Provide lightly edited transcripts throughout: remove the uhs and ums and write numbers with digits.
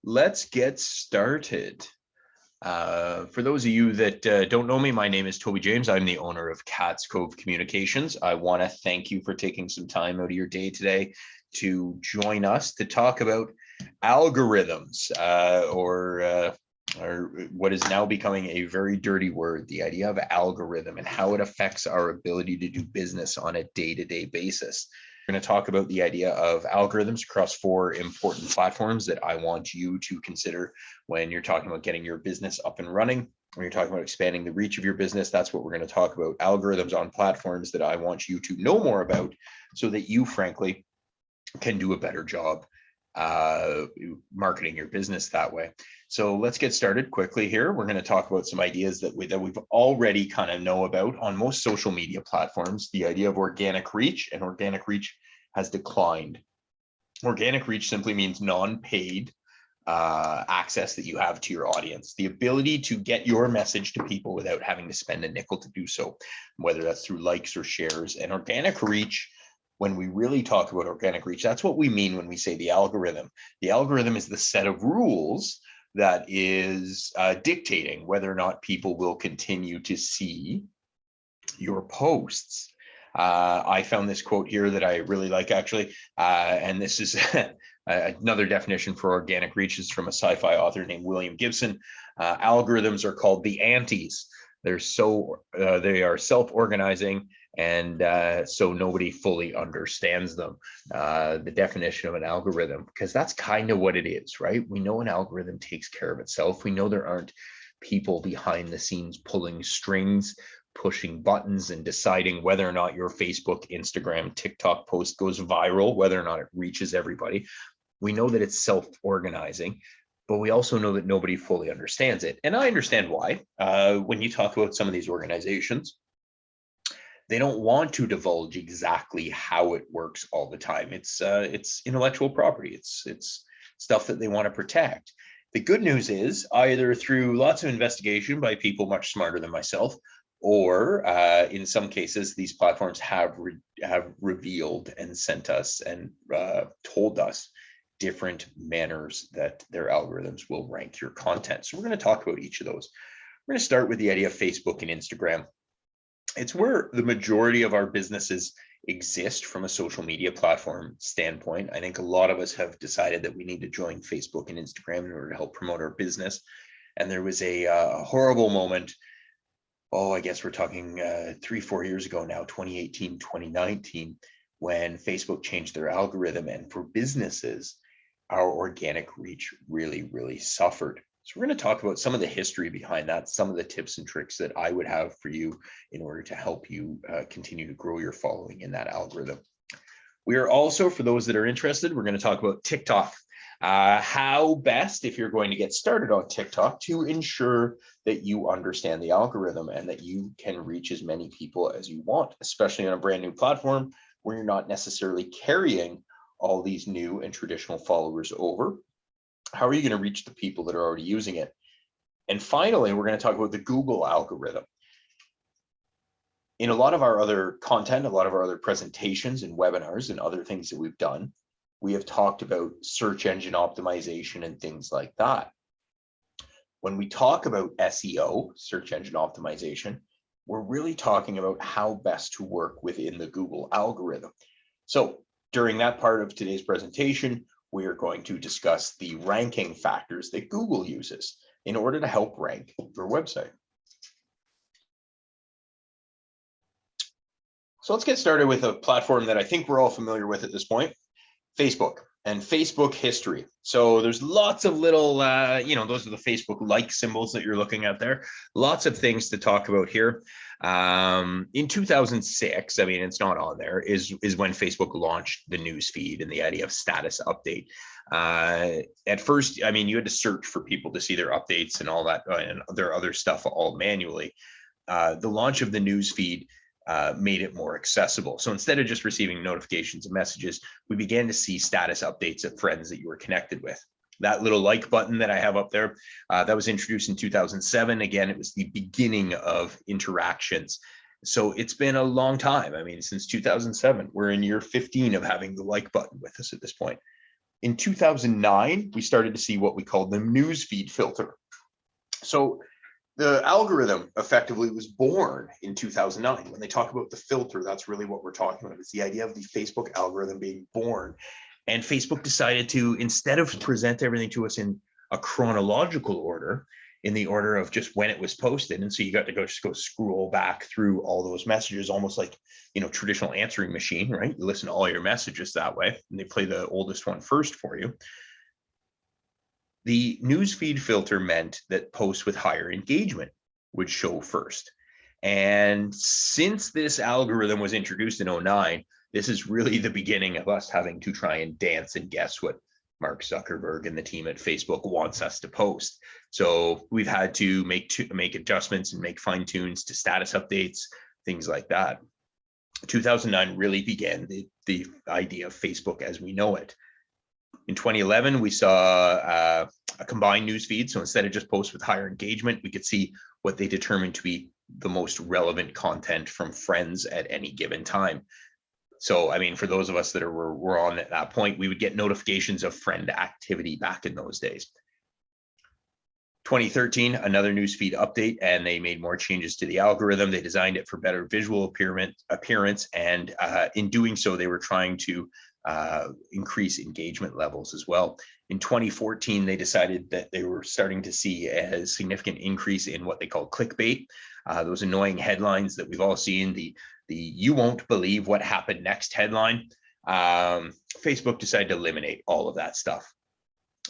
let's get started. For those of you that don't know me, my name is Toby James. I'm the owner of Cats Cove Communications. I want to thank you for taking some time out of your day today to join us to talk about algorithms, or what is now becoming a very dirty word, the idea of algorithm and how it affects our ability to do business on a day-to-day basis. We're going to talk about the idea of algorithms across 4 important platforms that I want you to consider when you're talking about getting your business up and running. When you're talking about expanding the reach of your business, that's what we're going to talk about. Algorithms on platforms that I want you to know more about so that you, frankly, can do a better job marketing your business that way. So let's get started quickly here. We're going to talk about some ideas that we've already kind of know about on most social media platforms. The idea of organic reach, and organic reach has declined. Organic reach simply means non-paid access that you have to your audience, the ability to get your message to people without having to spend a nickel to do so, whether that's through likes or shares. And organic reach, when we really talk about organic reach, that's what we mean when we say the algorithm. The algorithm is the set of rules that is dictating whether or not people will continue to see your posts. I found this quote here that I really like, actually, and this is another definition for organic reach is from a sci-fi author named William Gibson. Algorithms are called the antis. They are self-organizing, and so nobody fully understands them. The definition of an algorithm, because that's kind of what it is, right? We know an algorithm takes care of itself. We know there aren't people behind the scenes pulling strings, pushing buttons, and deciding whether or not your Facebook, Instagram, TikTok post goes viral, whether or not it reaches everybody. We know that it's self-organizing, but we also know that nobody fully understands it. And I understand why. When you talk about some of these organizations, they don't want to divulge exactly how it works all the time. It's intellectual property. It's stuff that they want to protect. The good news is, either through lots of investigation by people much smarter than myself, or in some cases, these platforms have revealed and sent us and told us different manners that their algorithms will rank your content. So we're going to talk about each of those. We're going to start with the idea of Facebook and Instagram. It's where the majority of our businesses exist from a social media platform standpoint. I think a lot of us have decided that we need to join Facebook and Instagram in order to help promote our business. And there was a horrible moment. Oh, I guess we're talking 3-4 years ago now, 2018, 2019, when Facebook changed their algorithm. And for businesses, our organic reach really, really suffered. So we're going to talk about some of the history behind that, some of the tips and tricks that I would have for you in order to help you continue to grow your following in that algorithm. We are also, for those that are interested, we're going to talk about TikTok. How best, if you're going to get started on TikTok, to ensure that you understand the algorithm and that you can reach as many people as you want, especially on a brand new platform where you're not necessarily carrying all these new and traditional followers over. How are you going to reach the people that are already using it? And finally, we're going to talk about the Google algorithm. In a lot of our other content, a lot of our other presentations and webinars and other things that we've done, we have talked about search engine optimization and things like that. When we talk about SEO, search engine optimization, we're really talking about how best to work within the Google algorithm. So during that part of today's presentation, we are going to discuss the ranking factors that Google uses in order to help rank your website. So let's get started with a platform that I think we're all familiar with at this point, Facebook and Facebook history. So there's lots of little, those are the Facebook like symbols that you're looking at there. Lots of things to talk about here. In 2006, I mean, it's not on there, is when Facebook launched the news feed and the idea of status update. At first, I mean, you had to search for people to see their updates and all that, and their other stuff all manually. The launch of the news feed made it more accessible. So instead of just receiving notifications and messages, we began to see status updates of friends that you were connected with. That little like button that I have up there, that was introduced in 2007. Again, it was the beginning of interactions. So it's been a long time. I mean, since 2007, we're in year 15 of having the like button with us at this point. In 2009, we started to see what we called the newsfeed filter. So the algorithm effectively was born in 2009. When they talk about the filter, that's really what we're talking about. It's the idea of the Facebook algorithm being born. And Facebook decided to, instead of present everything to us in a chronological order, in the order of just when it was posted. And so you got to just go scroll back through all those messages, almost like, traditional answering machine, right? You listen to all your messages that way, and they play the oldest one first for you. The newsfeed filter meant that posts with higher engagement would show first. And since this algorithm was introduced in 2009, this is really the beginning of us having to try and dance and guess what Mark Zuckerberg and the team at Facebook wants us to post. So we've had to make adjustments and make fine tunes to status updates, things like that. 2009 really began the idea of Facebook as we know it. In 2011, we saw a combined news feed. So instead of just posts with higher engagement, we could see what they determined to be the most relevant content from friends at any given time. So, I mean, for those of us that were on at that point, we would get notifications of friend activity back in those days. 2013, another newsfeed update, and they made more changes to the algorithm. They designed it for better visual appearance, and in doing so, they were trying to increase engagement levels as well. In 2014, they decided that they were starting to see a significant increase in what they call clickbait, those annoying headlines that we've all seen, the "you won't believe what happened next" headline. Facebook decided to eliminate all of that stuff.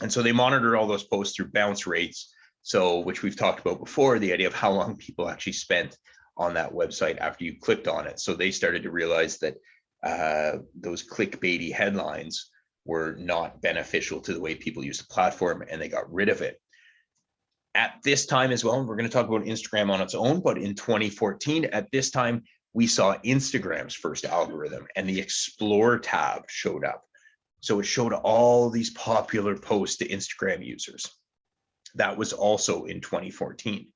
And so they monitored all those posts through bounce rates, so which we've talked about before, the idea of how long people actually spent on that website after you clicked on it. So they started to realize that those clickbaity headlines were not beneficial to the way people use the platform, and they got rid of it. At this time as well, we're going to talk about Instagram on its own, but in 2014, at this time, we saw Instagram's first algorithm, and the Explore tab showed up. So it showed all these popular posts to Instagram users. That was also in 2014.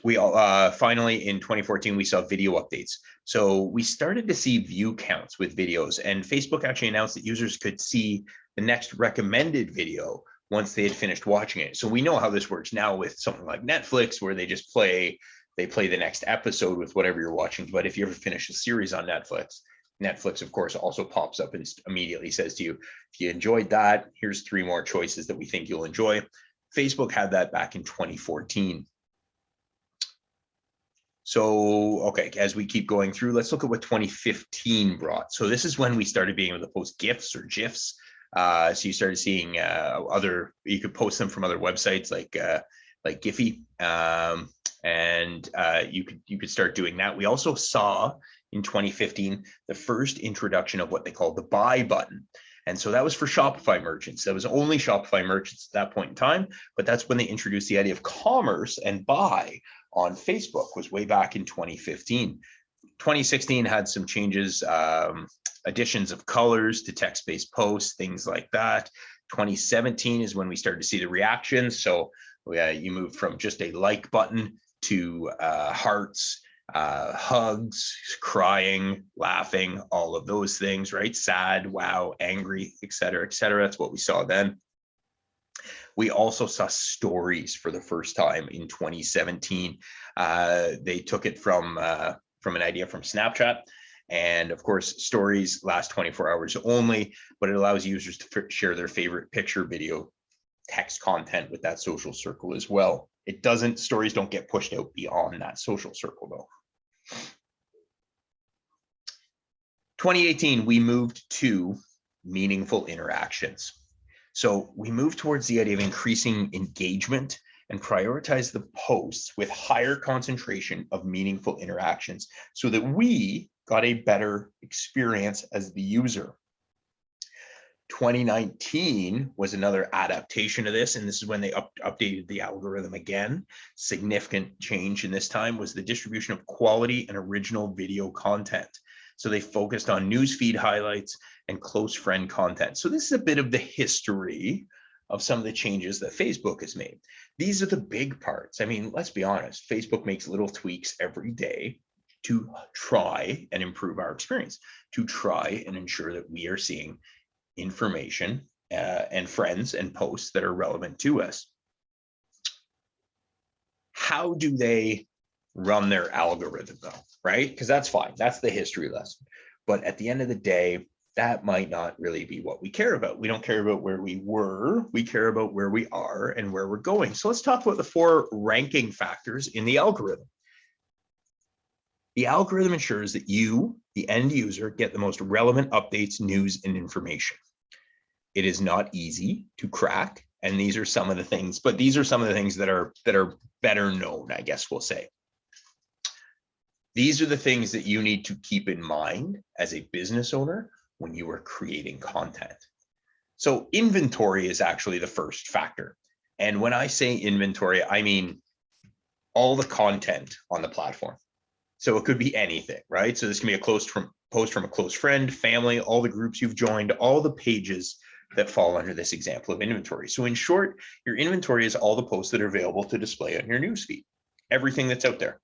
We finally, in 2014, we saw video updates. So we started to see view counts with videos, and Facebook actually announced that users could see the next recommended video once they had finished watching it. So we know how this works now with something like Netflix, where they just play the next episode with whatever you're watching. But if you ever finish a series on Netflix, of course, also pops up and immediately says to you, if you enjoyed that, here's 3 more choices that we think you'll enjoy. Facebook had that back in 2014. So, okay, as we keep going through, let's look at what 2015 brought. So this is when we started being able to post GIFs or GIFs. So you started seeing you could post them from other websites like Giphy, and you could start doing that. We also saw in 2015 the first introduction of what they call the buy button. And so that was for Shopify merchants. That was only Shopify merchants at that point in time, but that's when they introduced the idea of commerce and buy on Facebook, was way back in 2015. 2016 had some changes, additions of colors to text-based posts, things like that. 2017 is when we started to see the reactions. So you moved from just a like button to hearts, hugs, crying, laughing, all of those things, right? Sad, wow, angry, et cetera, et cetera. That's what we saw then. We also saw stories for the first time in 2017. They took it from an idea from Snapchat. And of course, stories last 24 hours only, but it allows users to share their favorite picture, video, text content with that social circle as well. Stories don't get pushed out beyond that social circle though. 2018, we moved to meaningful interactions. So we moved towards the idea of increasing engagement and prioritize the posts with higher concentration of meaningful interactions so that we got a better experience as the user. 2019 was another adaptation of this, and this is when they updated the algorithm again. Significant change in this time was the distribution of quality and original video content. So they focused on newsfeed highlights and close friend content. So this is a bit of the history of some of the changes that Facebook has made. These are the big parts. I mean, let's be honest, Facebook makes little tweaks every day to try and improve our experience, to try and ensure that we are seeing information and friends and posts that are relevant to us. How do they run their algorithm though, right? Because that's fine, that's the history lesson. But at the end of the day, that might not really be what we care about. We don't care about where we were, we care about where we are and where we're going. So let's talk about the 4 ranking factors in the algorithm. The algorithm ensures that you, the end user, get the most relevant updates, news, and information. It is not easy to crack, and these are some of the things, but these are some of the things that are better known, I guess we'll say. These are the things that you need to keep in mind as a business owner when you are creating content. So inventory is actually the first factor. And when I say inventory, I mean all the content on the platform. So it could be anything, right? So this can be a post from a close friend, family, all the groups you've joined, all the pages that fall under this example of inventory. So in short, your inventory is all the posts that are available to display on your newsfeed. Everything that's out there.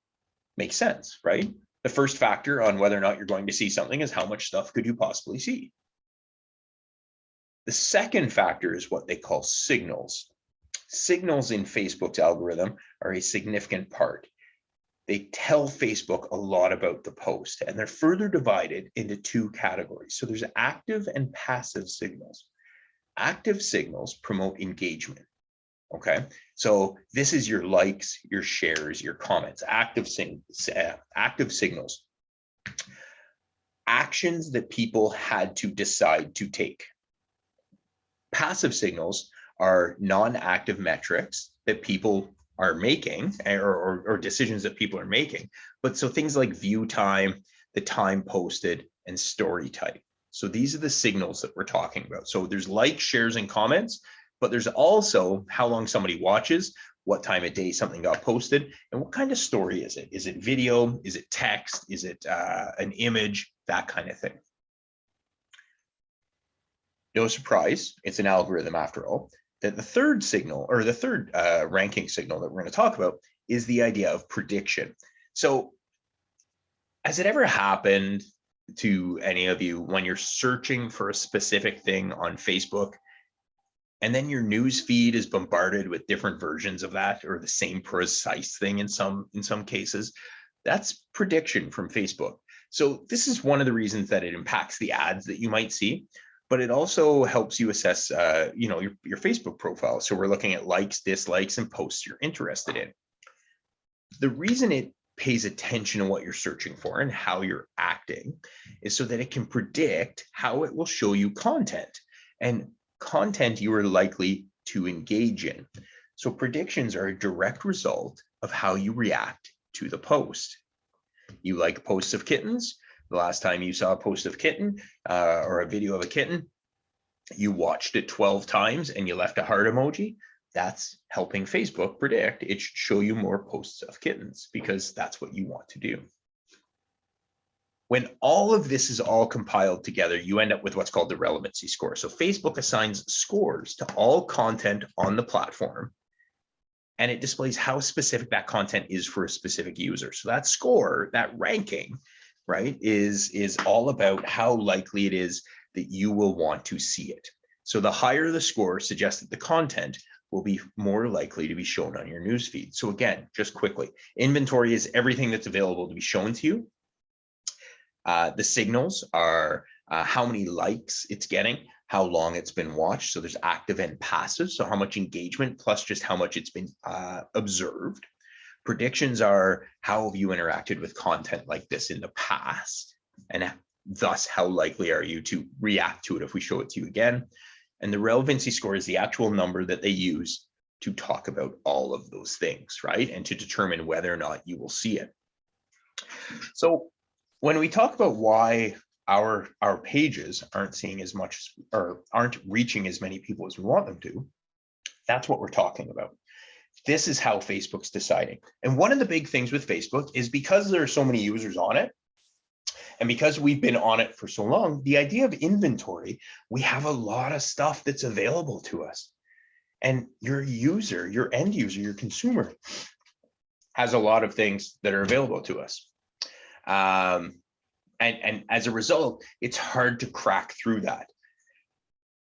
Makes sense, right? The first factor on whether or not you're going to see something is how much stuff could you possibly see. The second factor is what they call signals. Signals in Facebook's algorithm are a significant part. They tell Facebook a lot about the post, and they're further divided into 2 categories. So there's active and passive signals. Active signals promote engagement. Okay, so this is your likes, your shares, your comments, active signals, actions that people had to decide to take. Passive signals are non-active metrics that people are making, or decisions that people are making. But so things like view time, the time posted, and story type. So these are the signals that we're talking about. So there's likes, shares, and comments, but there's also how long somebody watches, what time of day something got posted, and what kind of story is it? Is it video? Is it text? Is it an image? That kind of thing. No surprise, it's an algorithm after all, that the third signal, or the third ranking signal that we're going to talk about, is the idea of prediction. So has it ever happened to any of you when you're searching for a specific thing on Facebook, and then your news feed is bombarded with different versions of that, or the same precise thing in some cases? That's prediction from Facebook. So this is one of the reasons that it impacts the ads that you might see, but it also helps you assess your Facebook profile. So we're looking at likes, dislikes, and posts you're interested in. The reason it pays attention to what you're searching for and how you're acting is so that it can predict how it will show you content, and content you are likely to engage in. So predictions are a direct result of how you react to the post. You like posts of kittens. The last time you saw a post of kitten or a video of a kitten, you watched it 12 times and you left a heart emoji. That's helping Facebook predict it should show you more posts of kittens, because that's what you want to do. When all of this is all compiled together, you end up with what's called the relevancy score. So Facebook assigns scores to all content on the platform, and it displays how specific that content is for a specific user. So that score, that ranking, right, is all about how likely it is that you will want to see it. So the higher the score suggests that the content will be more likely to be shown on your newsfeed. So again, just quickly, inventory is everything that's available to be shown to you. The signals are how many likes it's getting, how long it's been watched. So there's active and passive. So how much engagement plus just how much it's been observed. Predictions are how have you interacted with content like this in the past, and thus how likely are you to react to it if we show it to you again. And the relevancy score is the actual number that they use to talk about all of those things, right? And to determine whether or not you will see it. So when we talk about why our pages aren't seeing as much, or aren't reaching as many people as we want them to, that's what we're talking about. This is how Facebook's deciding. And one of the big things with Facebook is because there are so many users on it, and because we've been on it for so long, the idea of inventory, we have a lot of stuff that's available to us. And your user, your end user, your consumer has a lot of things that are available to us. And as a result, it's hard to crack through that.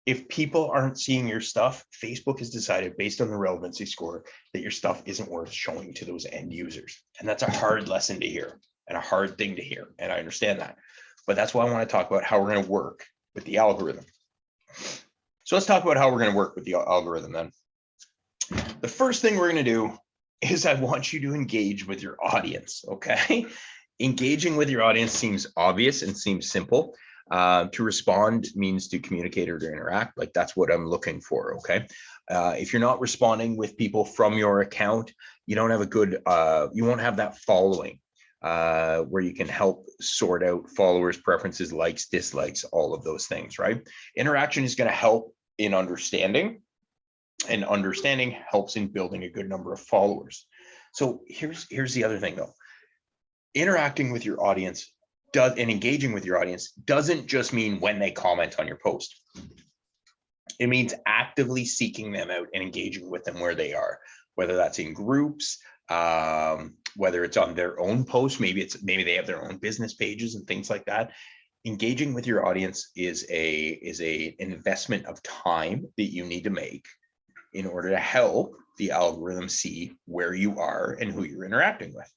If people aren't seeing your stuff, Facebook has decided based on the relevancy score that your stuff isn't worth showing to those end users. And that's a hard lesson to hear and a hard thing to hear. And I understand that. But that's why I want to talk about how we're going to work with the algorithm. So let's talk about how we're going to work with the algorithm then. The first thing we're going to do is I want you to engage with your audience, okay? Engaging with your audience seems obvious and seems simple. To respond means to communicate or to interact. Like that's what I'm looking for, okay? If you're not responding with people from your account, you don't have a good, you won't have that following where you can help sort out followers, preferences, likes, dislikes, all of those things, right? Interaction is going to help in understanding, and understanding helps in building a good number of followers. So here's the other thing though. Interacting with your audience and engaging with your audience doesn't just mean when they comment on your post. It means actively seeking them out and engaging with them where they are, whether that's in groups, whether it's on their own post, maybe they have their own business pages and things like that. Engaging with your audience is a investment of time that you need to make in order to help the algorithm see where you are and who you're interacting with.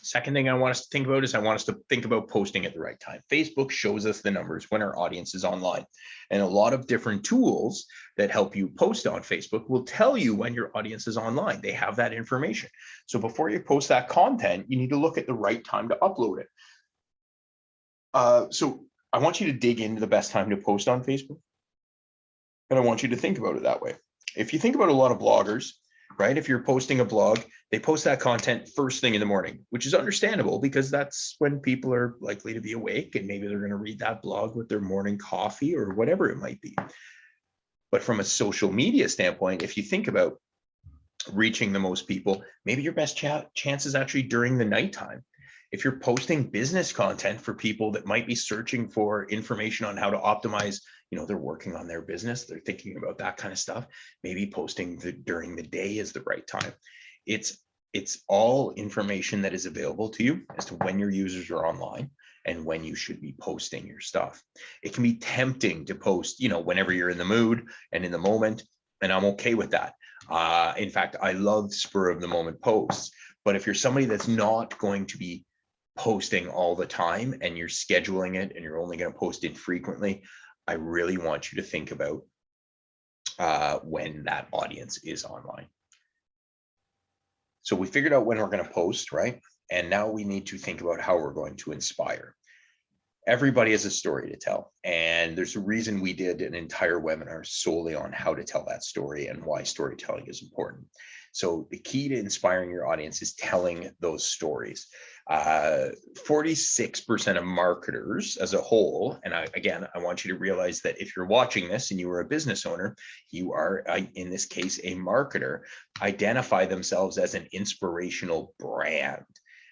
Second thing I want us to think about is I want us to think about posting at the right time. Facebook shows us the numbers when our audience is online. And a lot of different tools that help you post on Facebook will tell you when your audience is online. They have that information. So before you post that content, you need to look at the right time to upload it. So I want you to dig into the best time to post on Facebook. And I want you to think about it that way. If you think about a lot of bloggers, right? If you're posting a blog, they post that content first thing in the morning, which is understandable because that's when people are likely to be awake and maybe they're going to read that blog with their morning coffee or whatever it might be. But from a social media standpoint, if you think about reaching the most people, maybe your best chance is actually during the nighttime. If you're posting business content for people that might be searching for information on how to optimize, they're working on their business, they're thinking about that kind of stuff, maybe posting during the day is the right time. It's all information that is available to you as to when your users are online and when you should be posting your stuff. It can be tempting to post, whenever you're in the mood and in the moment, and I'm okay with that. In fact, I love spur of the moment posts, but if you're somebody that's not going to be posting all the time and you're scheduling it and you're only going to post infrequently, I really want you to think about when that audience is online. So we figured out when we're going to post, right? And now we need to think about how we're going to inspire. Everybody has a story to tell. And there's a reason we did an entire webinar solely on how to tell that story and why storytelling is important. So the key to inspiring your audience is telling those stories. 46% of marketers as a whole, and I want you to realize that if you're watching this and you are a business owner, you are, in this case, a marketer, identify themselves as an inspirational brand.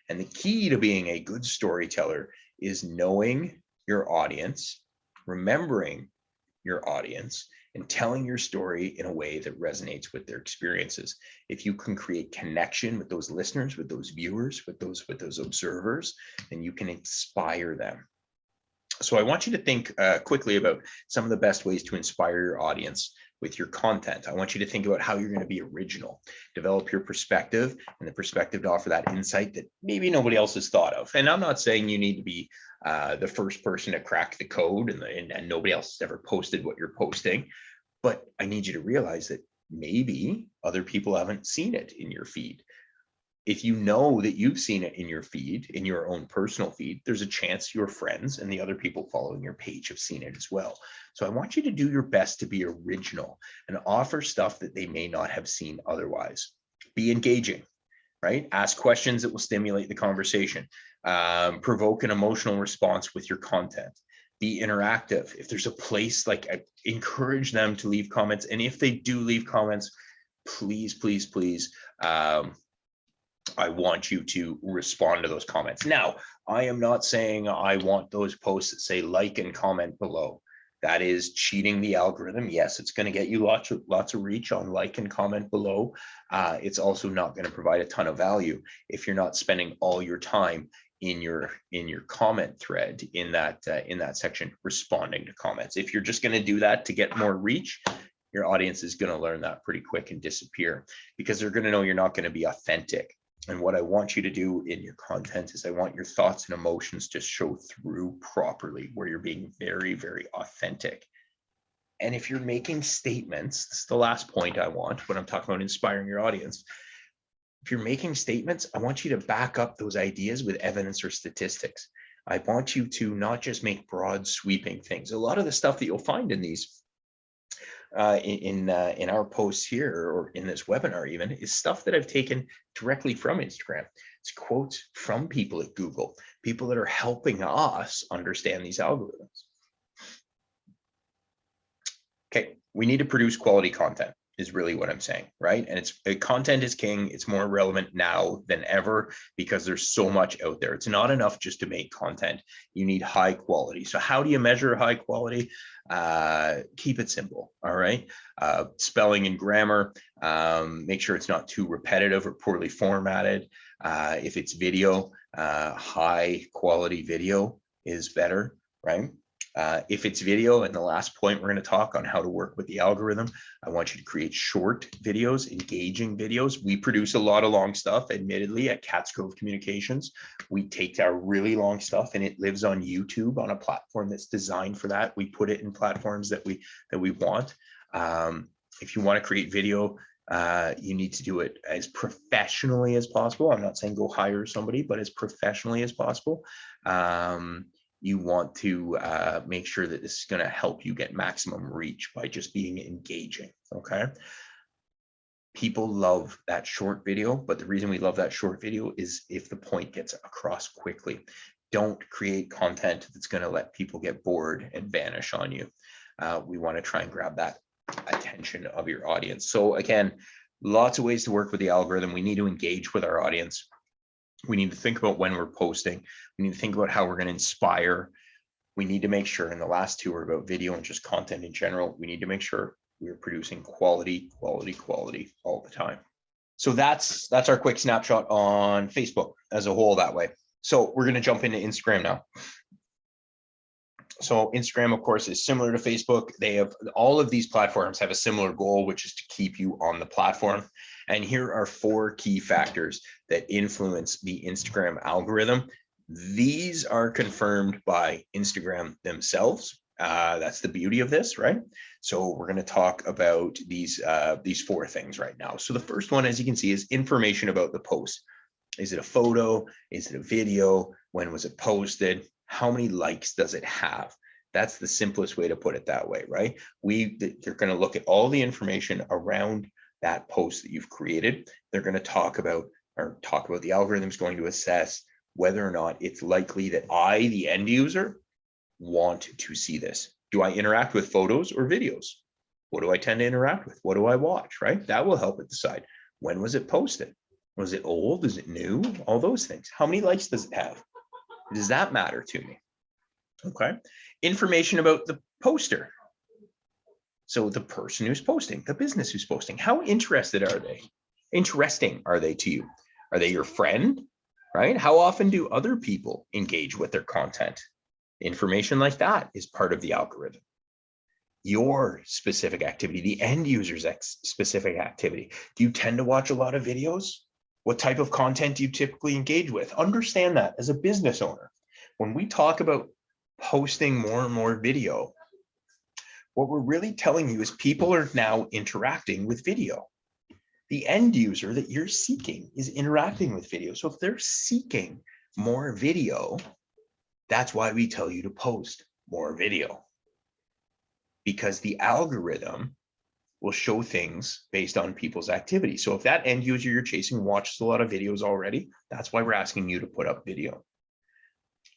And the key to being a good storyteller is knowing your audience, remembering your audience, and telling your story in a way that resonates with their experiences. If you can create connection with those listeners, with those viewers, with those observers, then you can inspire them. So I want you to think quickly about some of the best ways to inspire your audience with your content. I want you to think about how you're going to be original, develop your perspective and the perspective to offer that insight that maybe nobody else has thought of. And I'm not saying you need to be the first person to crack the code and nobody else has ever posted what you're posting, but I need you to realize that maybe other people haven't seen it in your feed. If you know that you've seen it in your feed, in your own personal feed, there's a chance your friends and the other people following your page have seen it as well. So I want you to do your best to be original and offer stuff that they may not have seen otherwise. Be engaging, right? Ask questions that will stimulate the conversation. Provoke an emotional response with your content. Be interactive. If there's a place, encourage them to leave comments. And if they do leave comments, please, please, please, I want you to respond to those comments. Now, I am not saying I want those posts that say like and comment below. That is cheating the algorithm. Yes, it's going to get you lots of reach on like and comment below. It's also not going to provide a ton of value if you're not spending all your time in your comment thread in that section responding to comments. If you're just going to do that to get more reach, your audience is going to learn that pretty quick and disappear, because they're going to know you're not going to be authentic. And what I want you to do in your content is I want your thoughts and emotions to show through properly, where you're being very, very authentic. And if you're making statements, this is the last point I want when I'm talking about inspiring your audience. If you're making statements, I want you to back up those ideas with evidence or statistics. I want you to not just make broad sweeping things. A lot of the stuff that you'll find in these in our posts here, or in this webinar even, is stuff that I've taken directly from Instagram. It's quotes from people at Google, people that are helping us understand these algorithms. Okay, we need to produce quality content is really what I'm saying, right? And content is king. It's more relevant now than ever because there's so much out there. It's not enough just to make content. You need high quality. So how do you measure high quality? Keep it simple, all right? Spelling and grammar, make sure it's not too repetitive or poorly formatted. If it's video, high quality video is better, right? If it's video, and the last point we're going to talk on how to work with the algorithm, I want you to create short videos, engaging videos. We produce a lot of long stuff, admittedly, at Cats Cove Communications. We take our really long stuff and it lives on YouTube on a platform that's designed for that. We put it in platforms that we want. If you want to create video, you need to do it as professionally as possible. I'm not saying go hire somebody, but as professionally as possible. You want to make sure that this is going to help you get maximum reach by just being engaging, okay? People love that short video, but the reason we love that short video is if the point gets across quickly. Don't create content that's going to let people get bored and vanish on you. We want to try and grab that attention of your audience. So again, lots of ways to work with the algorithm. We need to engage with our audience. We need to think about when we're posting. We need to think about how we're going to inspire. We need to make sure, and the last two are about video and just content in general, we need to make sure we're producing quality all the time. So that's our quick snapshot on Facebook as a whole that way. So we're going to jump into Instagram now. So Instagram, of course, is similar to Facebook. They have, all of these platforms have a similar goal, which is to keep you on the platform. And here are 4 key factors that influence the Instagram algorithm. These are confirmed by Instagram themselves. That's the beauty of this, right? So we're going to talk about these 4 things right now. So the first one, as you can see, is information about the post. Is it a photo? Is it a video? When was it posted? How many likes does it have? That's the simplest way to put it that way, right? They're going to look at all the information around that post that you've created. They're going to talk about the algorithm's going to assess whether or not it's likely that I, the end user, want to see this. Do I interact with photos or videos? What do I tend to interact with? What do I watch, right? That will help it decide. When was it posted? Was it old? Is it new? All those things. How many likes does it have? Does that matter to me? Okay. Information about the poster. So the person who's posting, the business who's posting, how interested are they? Interesting are they to you? Are they your friend, right? How often do other people engage with their content? Information like that is part of the algorithm. Your specific activity, the end user's specific activity. Do you tend to watch a lot of videos? What type of content do you typically engage with? Understand that as a business owner. When we talk about posting more and more video, what we're really telling you is people are now interacting with video. The end user that you're seeking is interacting with video. So if they're seeking more video, that's why we tell you to post more video. Because the algorithm will show things based on people's activity. So if that end user you're chasing watches a lot of videos already, that's why we're asking you to put up video.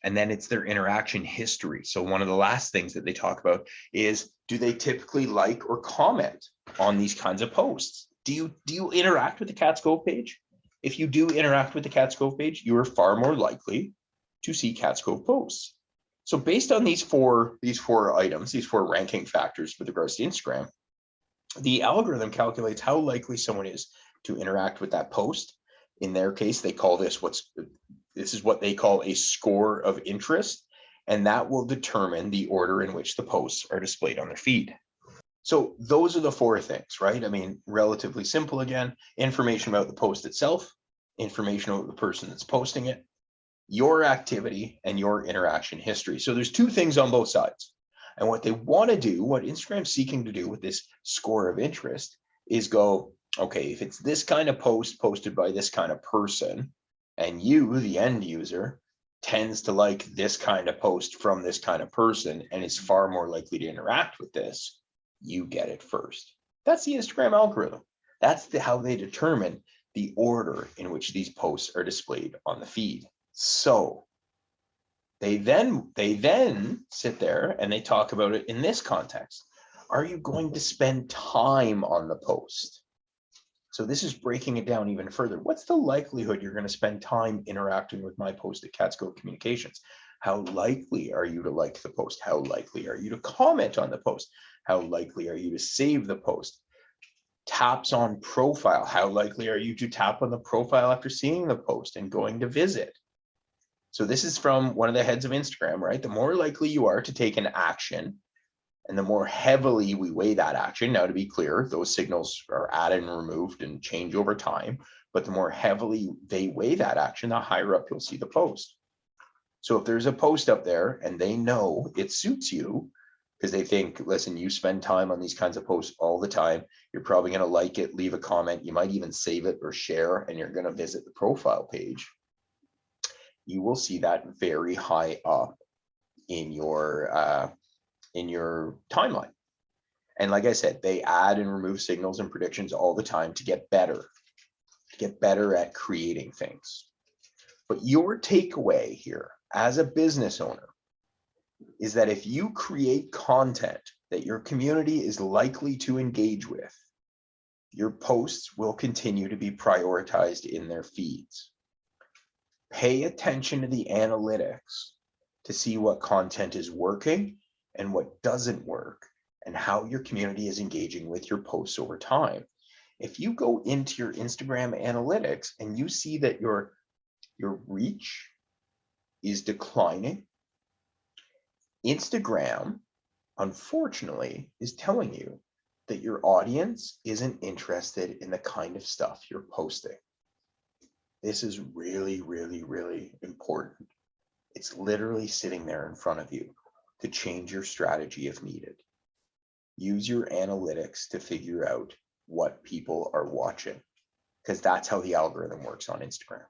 And then it's their interaction history. So one of the last things that they talk about is, do they typically like or comment on these kinds of posts? Do you interact with the Cats Cove page? If you do interact with the Cats Cove page, you are far more likely to see Cats Cove posts. So based on these four items, these four ranking factors with regards to Instagram, the algorithm calculates how likely someone is to interact with that post. In their case, they call this this is what they call a score of interest, and that will determine the order in which the posts are displayed on their feed. So those are the four things, right? I mean, relatively simple again, information about the post itself, information about the person that's posting it, your activity, and your interaction history. So there's two things on both sides. And what they want to do, what Instagram's seeking to do with this score of interest is go, okay, if it's this kind of post posted by this kind of person, and you, the end user, tends to like this kind of post from this kind of person and is far more likely to interact with this, you get it first. That's the Instagram algorithm. That's how they determine the order in which these posts are displayed on the feed. So they then sit there and they talk about it in this context. Are you going to spend time on the post? So this is breaking it down even further. What's the likelihood you're going to spend time interacting with my post at Catskill Communications? How likely are you to like the post? How likely are you to comment on the post? How likely are you to save the post? Taps on profile. How likely are you to tap on the profile after seeing the post and going to visit? So this is from one of the heads of Instagram, right? The more likely you are to take an action, and the more heavily we weigh that action. Now, to be clear, those signals are added and removed and change over time, but the more heavily they weigh that action, the higher up you'll see the post. So if there's a post up there and they know it suits you, because they think, listen, you spend time on these kinds of posts all the time, you're probably going to like it, leave a comment, you might even save it or share, and you're going to visit the profile page, you will see that very high up in your timeline. And like I said, they add and remove signals and predictions all the time to get better at creating things. But your takeaway here as a business owner is that if you create content that your community is likely to engage with, your posts will continue to be prioritized in their feeds. Pay attention to the analytics to see what content is working and what doesn't work, and how your community is engaging with your posts over time. If you go into your Instagram analytics and you see that your reach is declining, Instagram, unfortunately, is telling you that your audience isn't interested in the kind of stuff you're posting. This is really, really, really important. It's literally sitting there in front of you to change your strategy if needed. Use your analytics to figure out what people are watching, because that's how the algorithm works on Instagram.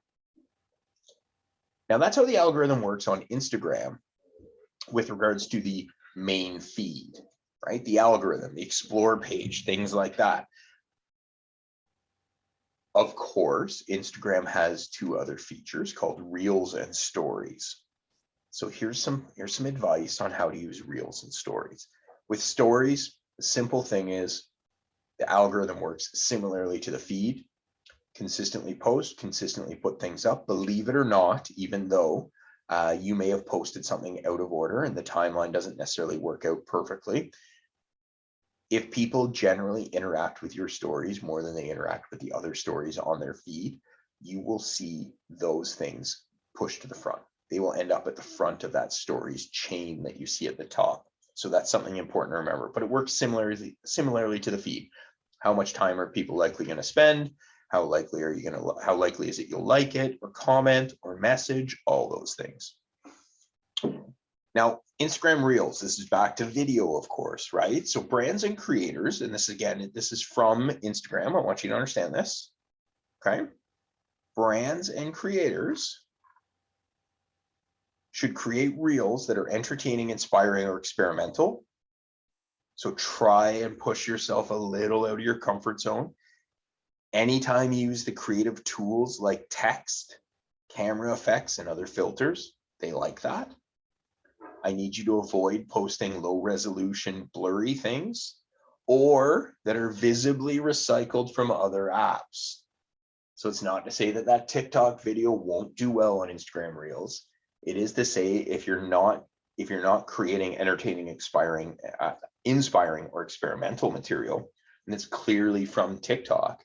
Now, that's how the algorithm works on Instagram with regards to the main feed, right? The algorithm, the explore page, things like that. Of course, Instagram has two other features called Reels and Stories. So here's some advice on how to use Reels and Stories. With Stories, the simple thing is the algorithm works similarly to the feed. Consistently post, consistently put things up. Believe it or not, even though you may have posted something out of order and the timeline doesn't necessarily work out perfectly, if people generally interact with your stories more than they interact with the other stories on their feed, you will see those things pushed to the front. They will end up at the front of that stories chain that you see at the top. So that's something important to remember, but it works similarly to the feed. How much time are people likely going to spend? How likely is it you'll like it or comment or message, all those things. Now, Instagram Reels, this is back to video, of course, right? So brands and creators, and this is from Instagram. I want you to understand this, okay? Brands and creators should create reels that are entertaining, inspiring, or experimental. So try and push yourself a little out of your comfort zone. Anytime you use the creative tools like text, camera effects, and other filters, they like that. I need you to avoid posting low resolution, blurry things or that are visibly recycled from other apps. So it's not to say that TikTok video won't do well on Instagram Reels. It is to say if you're not if you're not creating entertaining, inspiring or experimental material, and it's clearly from TikTok,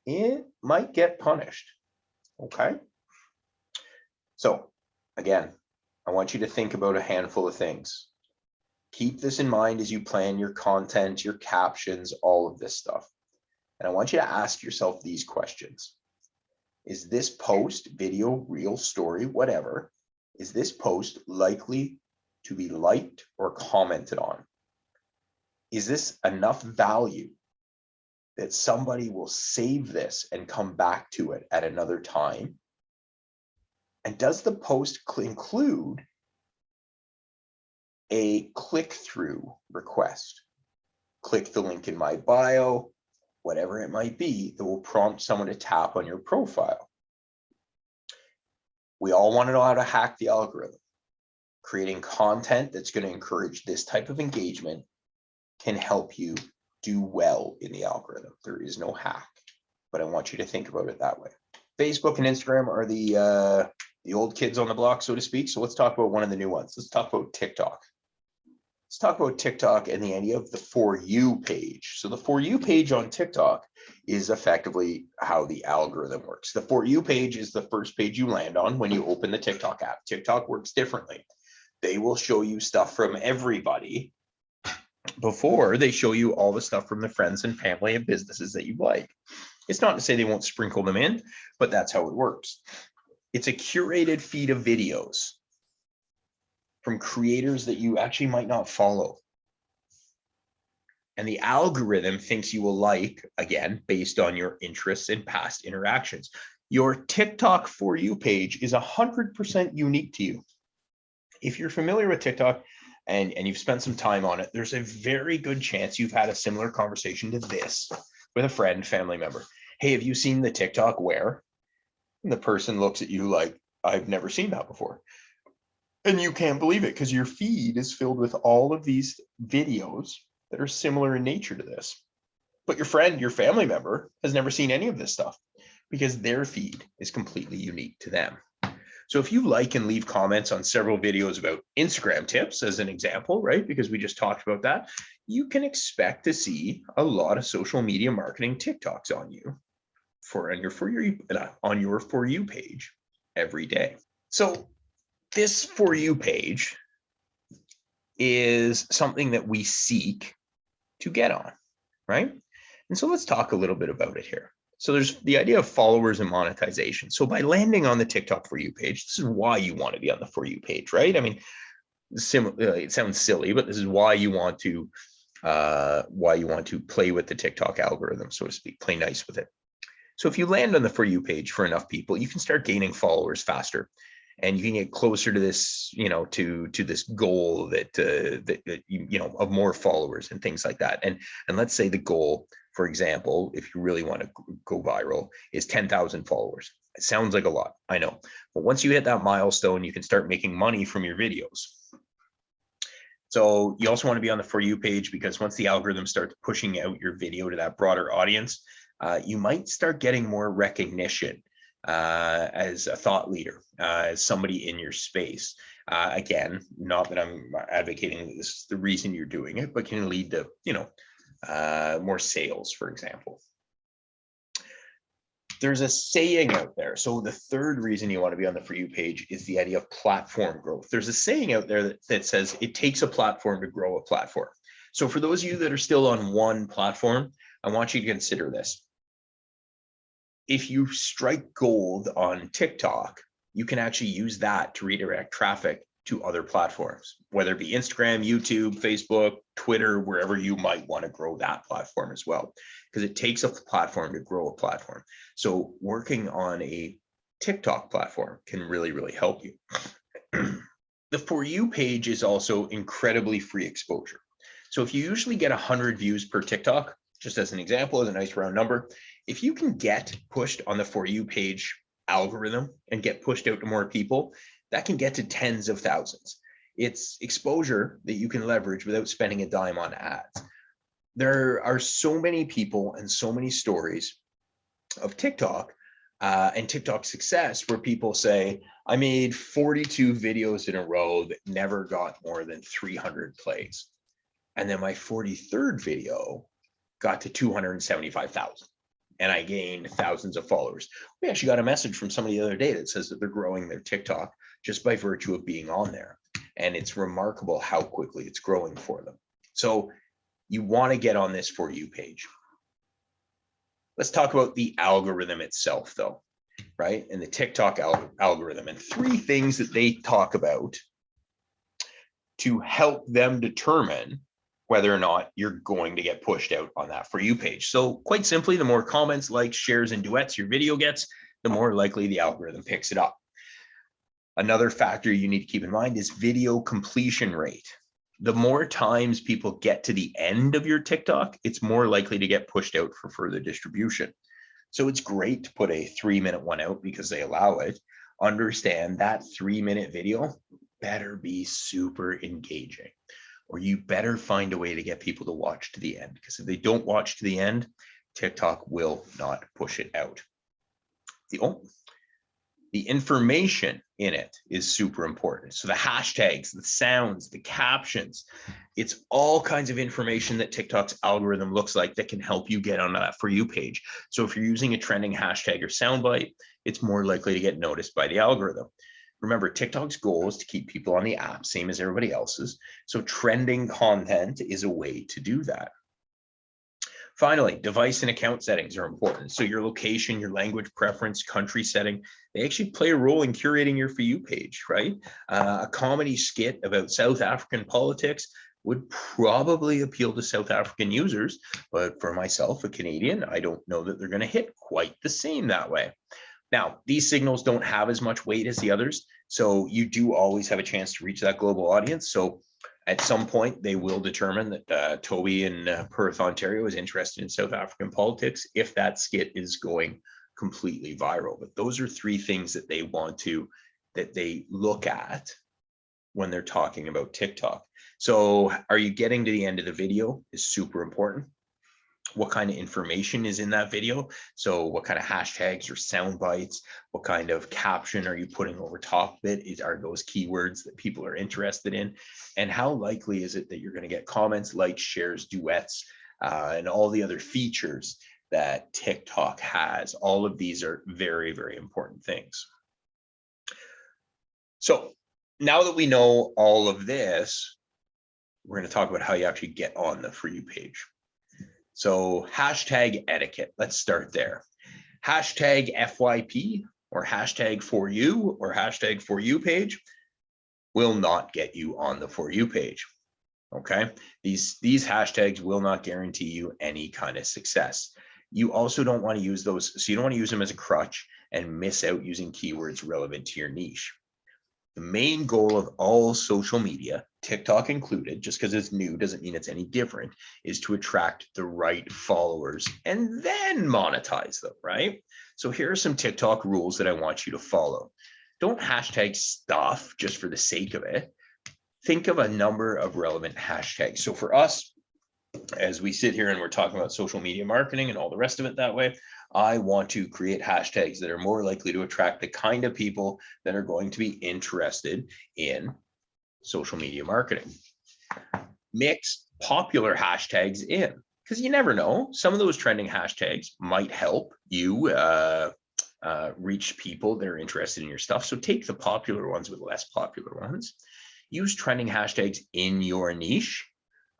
it might get punished. Okay. So again, I want you to think about a handful of things. Keep this in mind as you plan your content, your captions, all of this stuff. And I want you to ask yourself these questions. Is this post, video, reel, story, whatever, is this post likely to be liked or commented on? Is this enough value that somebody will save this and come back to it at another time? And does the post include a click-through request? Click the link in my bio, whatever it might be, that will prompt someone to tap on your profile. We all want to know how to hack the algorithm. Creating content that's going to encourage this type of engagement can help you do well in the algorithm. There is no hack, but I want you to think about it that way. Facebook and Instagram are the old kids on the block, so to speak. So let's talk about one of the new ones. Let's talk about TikTok. Let's talk about TikTok and the idea of the For You page. So the For You page on TikTok is effectively how the algorithm works. The For You page is the first page you land on when you open the TikTok app. TikTok works differently. They will show you stuff from everybody before they show you all the stuff from the friends and family and businesses that you like. It's not to say they won't sprinkle them in, but that's how it works. It's a curated feed of videos from creators that you actually might not follow. And the algorithm thinks you will like, again, based on your interests and past interactions. Your TikTok For You page is 100% unique to you. If you're familiar with TikTok and you've spent some time on it, there's a very good chance you've had a similar conversation to this with a friend, family member. Hey, have you seen the TikTok where? And the person looks at you like, I've never seen that before. And you can't believe it because your feed is filled with all of these videos that are similar in nature to this. But your friend, your family member has never seen any of this stuff because their feed is completely unique to them. So if you like and leave comments on several videos about Instagram tips, as an example, right? Because we just talked about that, you can expect to see a lot of social media marketing TikToks on you on your For You page every day. So this For You page is something that we seek to get on, right? And so let's talk a little bit about it here. So there's the idea of followers and monetization. So by landing on the TikTok For You page, this is why you want to be on the For You page, right? I mean, it sounds silly, but this is why you want to play with the TikTok algorithm, so to speak, play nice with it. So if you land on the For You page for enough people, you can start gaining followers faster. And you can get closer to this, to this goal that of more followers and things like that. And let's say the goal, for example, if you really want to go viral, is 10,000 followers. It sounds like a lot, I know. But once you hit that milestone, you can start making money from your videos. So you also want to be on the For You page because once the algorithm starts pushing out your video to that broader audience, you might start getting more recognition as a thought leader, as somebody in your space. Again, not that I'm advocating this is the reason you're doing it, but can lead to, more sales, for example. There's a saying out there. So the third reason you want to be on the For You page is the idea of platform growth. There's a saying out there that says it takes a platform to grow a platform. So for those of you that are still on one platform, I want you to consider this. If you strike gold on TikTok, you can actually use that to redirect traffic to other platforms, whether it be Instagram, YouTube, Facebook, Twitter, wherever you might want to grow that platform as well, because it takes a platform to grow a platform. So working on a TikTok platform can really, really help you. The For You page is also incredibly free exposure. So if you usually get 100 views per TikTok, just as an example, as a nice round number, if you can get pushed on the For You page algorithm and get pushed out to more people, that can get to tens of thousands. It's exposure that you can leverage without spending a dime on ads. There are so many people and so many stories of TikTok and TikTok success, where people say, I made 42 videos in a row that never got more than 300 plays. And then my 43rd video got to 275,000 and I gained thousands of followers. We actually got a message from somebody the other day that says that they're growing their TikTok just by virtue of being on there. And it's remarkable how quickly it's growing for them. So you want to get on this For You page. Let's talk about the algorithm itself, though, right? And the TikTok algorithm, and 3 things that they talk about to help them determine whether or not you're going to get pushed out on that For You page. So quite simply, the more comments, likes, shares, and duets your video gets, the more likely the algorithm picks it up. Another factor you need to keep in mind is video completion rate. The more times people get to the end of your TikTok, it's more likely to get pushed out for further distribution. So it's great to put a 3-minute one out because they allow it. Understand that 3-minute video better be super engaging, or you better find a way to get people to watch to the end, because if they don't watch to the end, TikTok will not push it out. The information in it is super important. So the hashtags, the sounds, the captions, it's all kinds of information that TikTok's algorithm looks like that can help you get on that For You page. So if you're using a trending hashtag or soundbite, it's more likely to get noticed by the algorithm. Remember, TikTok's goal is to keep people on the app, same as everybody else's. So trending content is a way to do that. Finally, device and account settings are important. So your location, your language preference, country setting, they actually play a role in curating your For You page, right? A comedy skit about South African politics would probably appeal to South African users, but for myself, a Canadian, I don't know that they're going to hit quite the same that way. Now, these signals don't have as much weight as the others, so you do always have a chance to reach that global audience. So at some point, they will determine that Toby in Perth, Ontario is interested in South African politics if that skit is going completely viral. But those are 3 things that they look at when they're talking about TikTok. So are you getting to the end of the video is super important. What kind of information is in that video? So what kind of hashtags or sound bites? What kind of caption are you putting over top of it? Are those keywords that people are interested in? And how likely is it that you're going to get comments, likes, shares, duets, and all the other features that TikTok has? All of these are very, very important things. So now that we know all of this, we're going to talk about how you actually get on the For You page. So hashtag etiquette, let's start there. Hashtag FYP or hashtag For You or hashtag For You page will not get you on the For You page. Okay, these hashtags will not guarantee you any kind of success. You also don't want to use those, so you don't want to use them as a crutch and miss out using keywords relevant to your niche. The main goal of all social media, TikTok included, just because it's new doesn't mean it's any different, is to attract the right followers and then monetize them, right? So here are some TikTok rules that I want you to follow. Don't hashtag stuff just for the sake of it. Think of a number of relevant hashtags. So for us, as we sit here and we're talking about social media marketing and all the rest of it that way, I want to create hashtags that are more likely to attract the kind of people that are going to be interested in social media marketing. Mix popular hashtags in, because you never know. Some of those trending hashtags might help you reach people that are interested in your stuff. So take the popular ones with less popular ones. Use trending hashtags in your niche.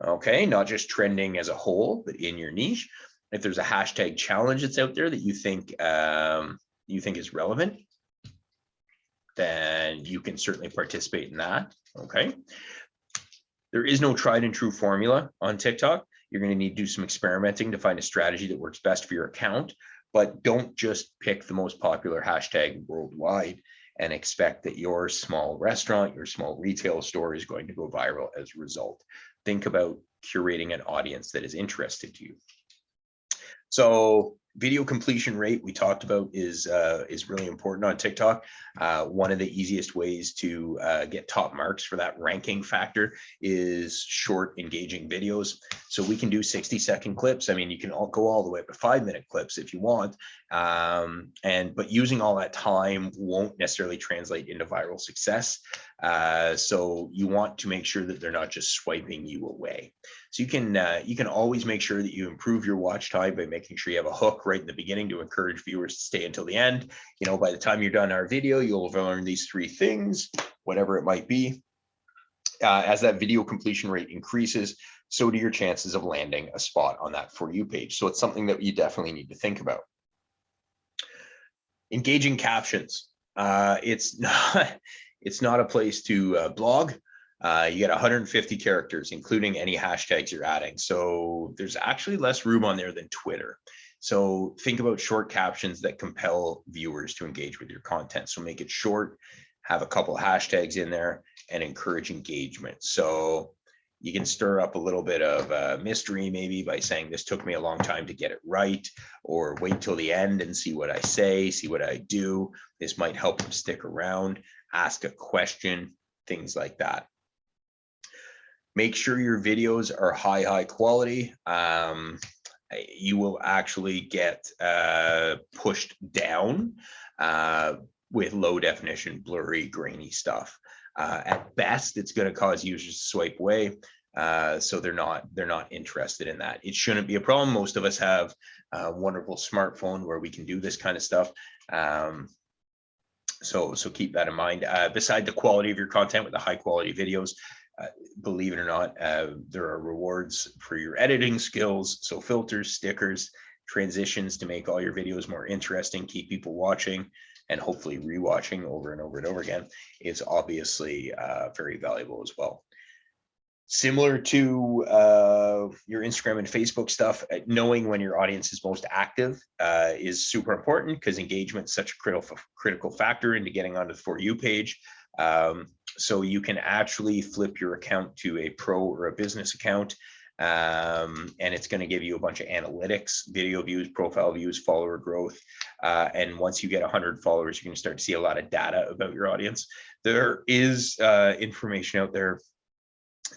Okay, not just trending as a whole, but in your niche. If there's a hashtag challenge that's out there that you think is relevant, then you can certainly participate in that. Okay. There is no tried and true formula on TikTok. You're going to need to do some experimenting to find a strategy that works best for your account, but don't just pick the most popular hashtag worldwide and expect that your small restaurant, your small retail store is going to go viral as a result. Think about curating an audience that is interested to you. So Video completion rate we talked about is really important on TikTok. One of the easiest ways to get top marks for that ranking factor is short, engaging videos. So we can do 60-second clips. I mean, you can all go all the way up to 5-minute clips if you want. But using all that time won't necessarily translate into viral success. So you want to make sure that they're not just swiping you away. So you can always make sure that you improve your watch time by making sure you have a hook right in the beginning to encourage viewers to stay until the end. You know, by the time you're done our video, you'll have learned these 3 things, whatever it might be. As that video completion rate increases, so do your chances of landing a spot on that For You page. So it's something that you definitely need to think about. Engaging captions. It's not a place to blog. You get 150 characters, including any hashtags you're adding. So there's actually less room on there than Twitter. So think about short captions that compel viewers to engage with your content. So make it short, have a couple of hashtags in there, and encourage engagement. So you can stir up a little bit of mystery maybe by saying this took me a long time to get it right, or wait till the end and see what I say, see what I do. This might help them stick around, ask a question, things like that. Make sure your videos are high quality. You will actually get pushed down with low definition, blurry, grainy stuff. At best, it's going to cause users to swipe away. So they're not interested in that. It shouldn't be a problem. Most of us have a wonderful smartphone where we can do this kind of stuff. So keep that in mind. Beside the quality of your content with the high quality videos, believe it or not, there are rewards for your editing skills. So filters, stickers, transitions to make all your videos more interesting, keep people watching, and hopefully rewatching over and over and over again is obviously very valuable as well. Similar to your Instagram and Facebook stuff, knowing when your audience is most active is super important, because engagement is such a critical factor into getting onto the For You page. So you can actually flip your account to a pro or a business account, and it's going to give you a bunch of analytics, video views, profile views, follower growth. And once you get 100 followers, you're going to start to see a lot of data about your audience. There is information out there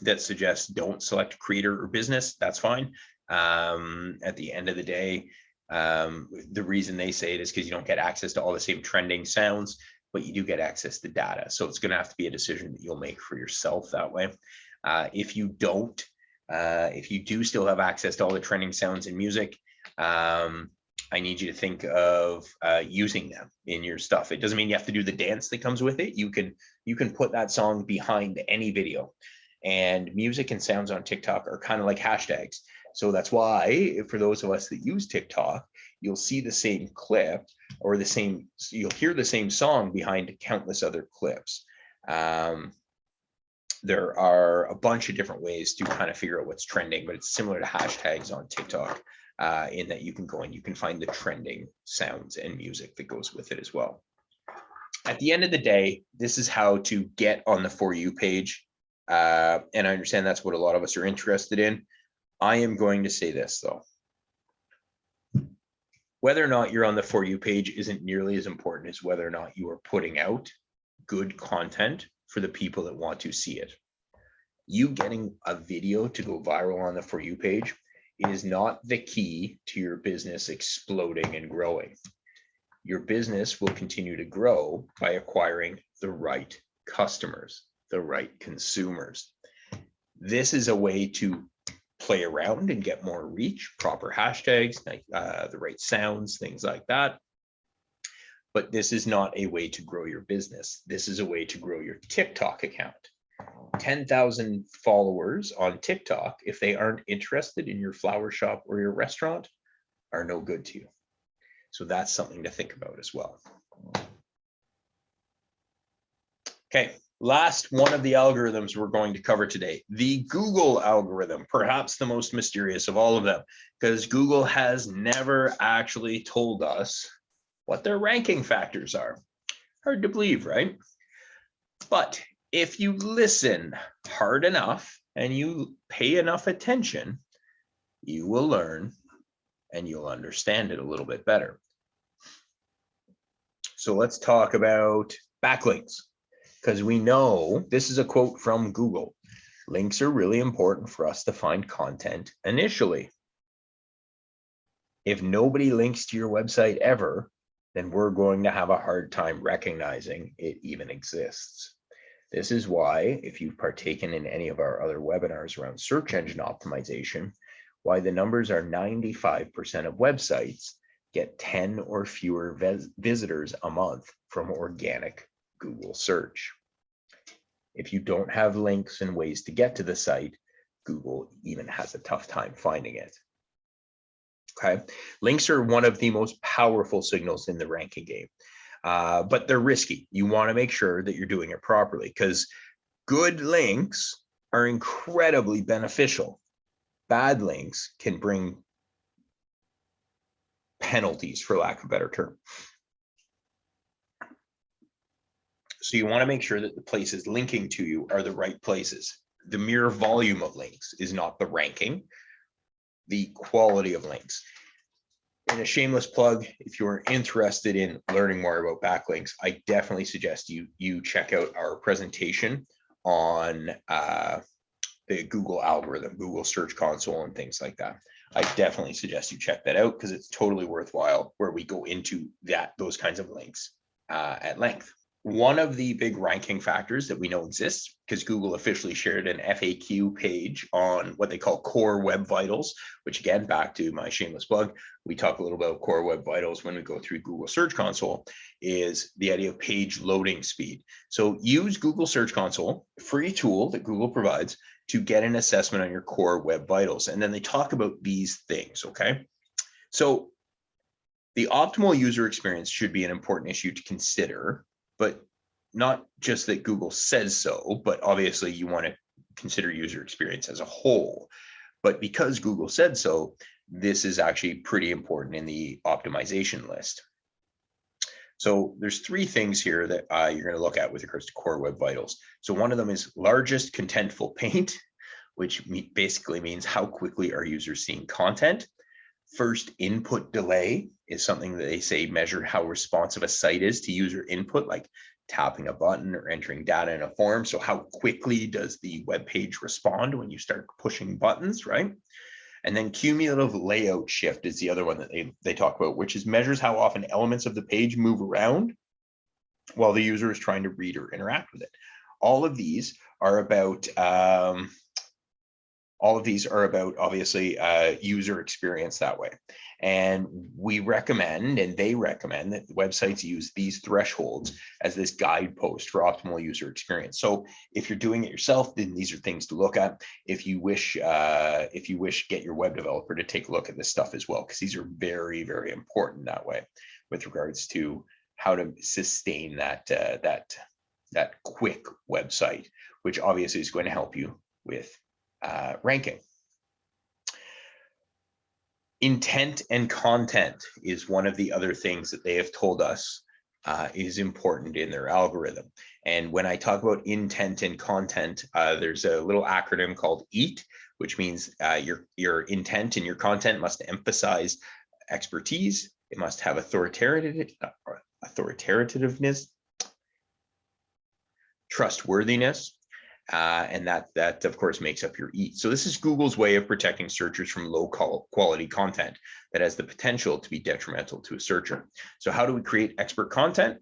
that suggests don't select creator or business. That's fine. At the end of the day, the reason they say it is because you don't get access to all the same trending sounds, but you do get access to data. So it's going to have to be a decision that you'll make for yourself that way. If you don't, if you do still have access to all the trending sounds and music, I need you to think of using them in your stuff. It doesn't mean you have to do the dance that comes with it. You can put that song behind any video. And music and sounds on TikTok are kind of like hashtags. So that's why, for those of us that use TikTok, you'll see the same clip or you'll hear the same song behind countless other clips. There are a bunch of different ways to kind of figure out what's trending, but it's similar to hashtags on TikTok in that you can go and you can find the trending sounds and music that goes with it as well. At the end of the day, this is how to get on the For You page. And I understand that's what a lot of us are interested in. I am going to say this though. Whether or not you're on the For You page isn't nearly as important as whether or not you are putting out good content for the people that want to see it. You getting a video to go viral on the For You page is not the key to your business exploding and growing. Your business will continue to grow by acquiring the right customers, the right consumers. This is a way to play around and get more reach, proper hashtags, like the right sounds, things like that. But this is not a way to grow your business. This is a way to grow your TikTok account. 10,000 followers on TikTok, if they aren't interested in your flower shop or your restaurant, are no good to you. So that's something to think about as well. Okay, last one of the algorithms we're going to cover today, the Google algorithm, perhaps the most mysterious of all of them, because Google has never actually told us what their ranking factors are. Hard to believe, right? But if you listen hard enough and you pay enough attention, you will learn and you'll understand it a little bit better. So let's talk about backlinks, because we know this is a quote from Google. Links are really important for us to find content initially. If nobody links to your website ever, then we're going to have a hard time recognizing it even exists. This is why, if you've partaken in any of our other webinars around search engine optimization, why the numbers are 95% of websites get 10 or fewer visitors a month from organic Google search. If you don't have links and ways to get to the site, Google even has a tough time finding it. Okay, links are one of the most powerful signals in the ranking game, but they're risky. You want to make sure that you're doing it properly, because good links are incredibly beneficial. Bad links can bring penalties, for lack of a better term. So you want to make sure that the places linking to you are the right places. The mere volume of links is not the ranking, the quality of links. And a shameless plug, if you're interested in learning more about backlinks, I definitely suggest you check out our presentation on the Google algorithm, Google Search Console, and things like that. I definitely suggest you check that out, because it's totally worthwhile, where we go into those kinds of links at length. One of the big ranking factors that we know exists, because Google officially shared an FAQ page on what they call Core Web Vitals, which, again, back to my shameless plug, we talk a little about Core Web Vitals when we go through Google Search Console, is the idea of page loading speed. So use Google Search Console, a free tool that Google provides, to get an assessment on your Core Web Vitals. And then they talk about these things, okay? So the optimal user experience should be an important issue to consider, but not just that Google says so, but obviously you want to consider user experience as a whole. But because Google said so, this is actually pretty important in the optimization list. So there's three things here that you're going to look at with regards to Core Web Vitals. So one of them is largest contentful paint, which basically means how quickly are users seeing content. First input delay is something that they say measure how responsive a site is to user input, like tapping a button or entering data in a form. So how quickly does the web page respond when you start pushing buttons, right? And then cumulative layout shift is the other one that they talk about, which is measures how often elements of the page move around while the user is trying to read or interact with it. All of these are about obviously user experience that way. And we recommend, and they recommend, that websites use these thresholds as this guidepost for optimal user experience. So if you're doing it yourself, then these are things to look at. If you wish, get your web developer to take a look at this stuff as well, because these are very, very important that way with regards to how to sustain that quick website, which obviously is going to help you with ranking. Intent and content is one of the other things that they have told us is important in their algorithm. And when I talk about intent and content, there's a little acronym called EAT, which means your intent and your content must emphasize expertise. It must have authoritativeness, trustworthiness, and that of course makes up your EAT. So this is Google's way of protecting searchers from low quality content that has the potential to be detrimental to a searcher. So how do we create expert content?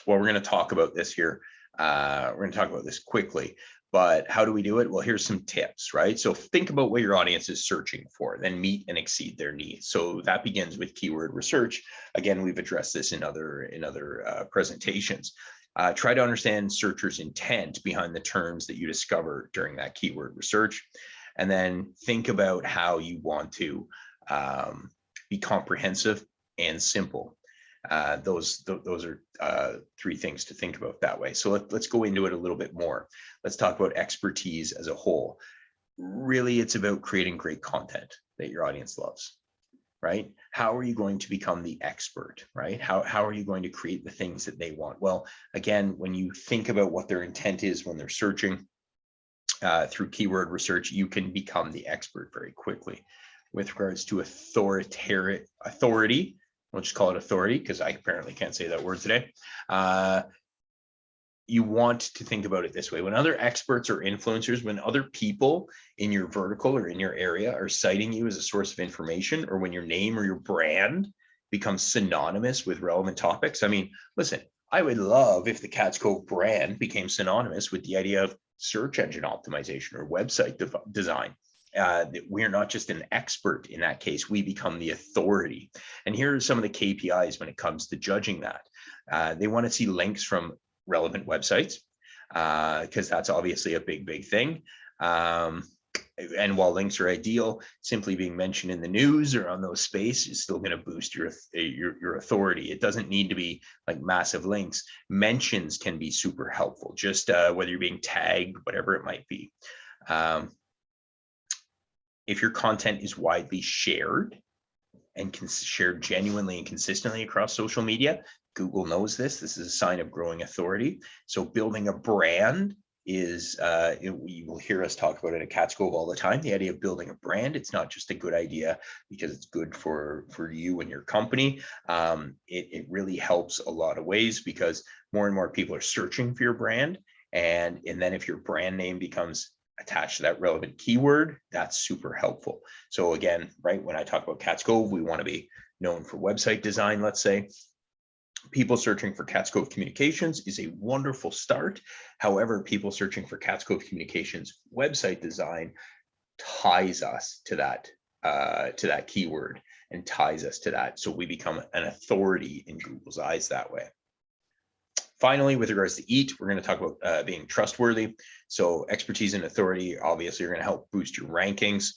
Well, we're going to talk about this here. We're going to talk about this quickly, but how do we do it? Well, here's some tips, right? So think about what your audience is searching for, then meet and exceed their needs. So that begins with keyword research. Again, we've addressed this in other presentations. Try to understand searchers' intent behind the terms that you discover during that keyword research, and then think about how you want to be comprehensive and simple. Those are three things to think about that way. So let's go into it a little bit more. Let's talk about expertise as a whole. Really, it's about creating great content that your audience loves. Right? How are you going to become the expert, right? How are you going to create the things that they want? Well, again, when you think about what their intent is when they're searching through keyword research, you can become the expert very quickly. with regards to authority, we'll just call it authority because I apparently can't say that word today. You want to think about it this way. When other experts or influencers, when other people in your vertical or in your area are citing you as a source of information, or when your name or your brand becomes synonymous with relevant topics. I mean, listen, I would love if the Cats Cove brand became synonymous with the idea of search engine optimization or website design. We're not just an expert in that case, we become the authority. And here are some of the KPIs when it comes to judging that. They want to see links from relevant websites, because that's obviously a big thing. And while links are ideal, simply being mentioned in the news or on those space is still going to boost your authority. It doesn't need to be like massive links. Mentions can be super helpful, just whether you're being tagged, whatever it might be. If your content is widely shared and shared genuinely and consistently across social media, Google knows this. This is a sign of growing authority. So building a brand is, you will hear us talk about it at Cats Cove all the time, the idea of building a brand. It's not just a good idea because it's good for you and your company. It really helps a lot of ways because more and more people are searching for your brand. And then if your brand name becomes attached to that relevant keyword, that's super helpful. So again, right, when I talk about Cats Cove, we want to be known for website design, let's say. People searching for Cats Cove Communications is a wonderful start. However, people searching for Cats Cove Communications website design ties us to that keyword and ties us to that. So we become an authority in Google's eyes that way. Finally, with regards to EAT, we're going to talk about being trustworthy. So expertise and authority obviously are going to help boost your rankings.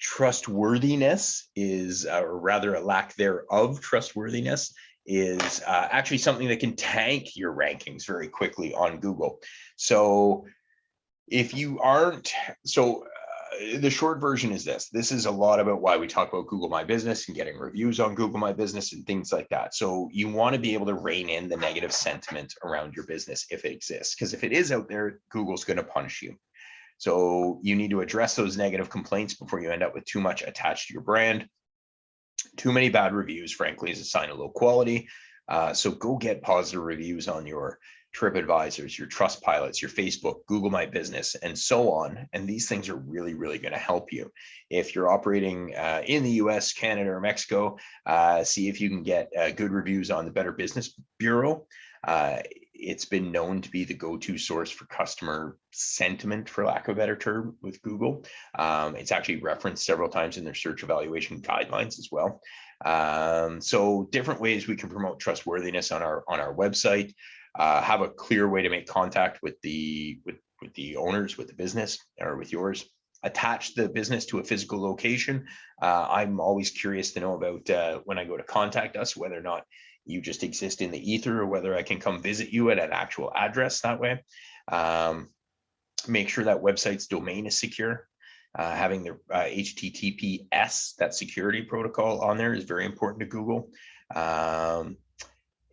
Trustworthiness is, or rather a lack thereof trustworthiness, is actually something that can tank your rankings very quickly on Google. So if you aren't, the short version is this. This is a lot about why we talk about Google My Business and getting reviews on Google My Business and things like that. So you want to be able to rein in the negative sentiment around your business if it exists, because if it is out there, Google's going to punish you. So you need to address those negative complaints before you end up with too much attached to your brand. Too many bad reviews, frankly, is a sign of low quality. So go get positive reviews on your TripAdvisors, your Trustpilots, your Facebook, Google My Business, and so on. And these things are really going to help you. If you're operating in the US, Canada, or Mexico, see if you can get good reviews on the Better Business Bureau. It's been known to be the go-to source for customer sentiment, for lack of a better term, with Google. It's actually referenced several times in their search evaluation guidelines as well. So different ways we can promote trustworthiness on our website. Have a clear way to make contact with the owners, with the business, or with yours. Attach the business to a physical location. I'm always curious to know about when I go to contact us, whether or not you just exist in the ether or whether I can come visit you at an actual address that way. Make sure that website's domain is secure. Having the HTTPS, that security protocol on there, is very important to Google.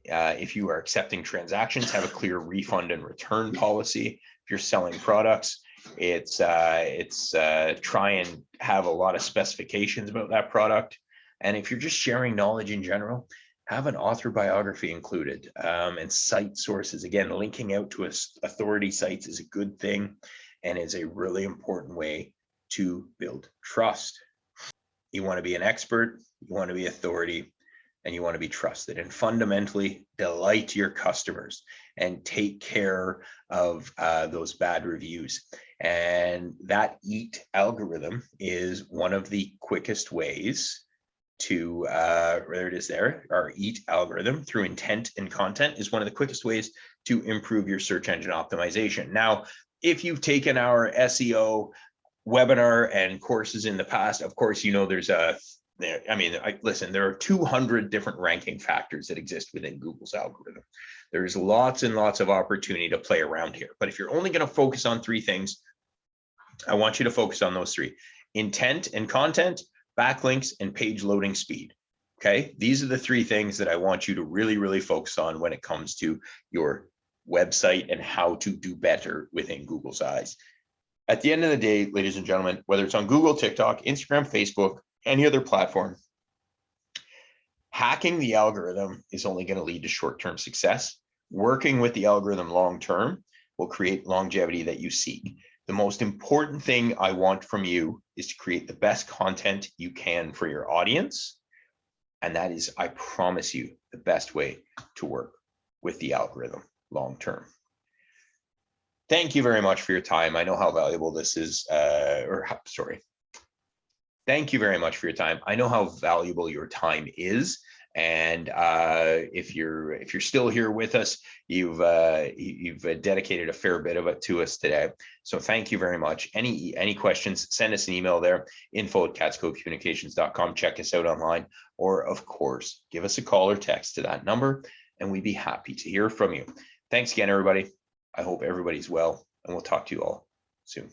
If you are accepting transactions, have a clear refund and return policy. If you're selling products, it's try and have a lot of specifications about that product. And if you're just sharing knowledge in general, have an author biography included, and cite sources. Again, linking out to authority sites is a good thing and is a really important way to build trust. You want to be an expert, you want to be authority, and you want to be trusted, and fundamentally delight your customers and take care of those bad reviews. And that EAT algorithm is one of the quickest ways to, there it is there, our EAT algorithm through intent and content is one of the quickest ways to improve your search engine optimization. Now, if you've taken our SEO webinar and courses in the past, of course, you know there's listen, there are 200 different ranking factors that exist within Google's algorithm. There's lots and lots of opportunity to play around here. But if you're only going to focus on three things, I want you to focus on those three: intent and content, backlinks, and page loading speed. Okay, these are the three things that I want you to really focus on when it comes to your website and how to do better within Google's eyes. At the end of the day, ladies and gentlemen, whether it's on Google, TikTok, Instagram, Facebook, any other platform, hacking the algorithm is only going to lead to short-term success. Working with the algorithm long-term will create longevity that you seek. The most important thing I want from you is to create the best content you can for your audience. And that is, I promise you, the best way to work with the algorithm long-term. Thank you very much for your time. I know how valuable this is, Thank you very much for your time. I know how valuable your time is. And if you're still here with us, you've dedicated a fair bit of it to us today. So thank you very much. Any questions, send us an email there, info@catscopecommunications.com. Check us out online, or of course, give us a call or text to that number, and we'd be happy to hear from you. Thanks again, everybody. I hope everybody's well, and we'll talk to you all soon.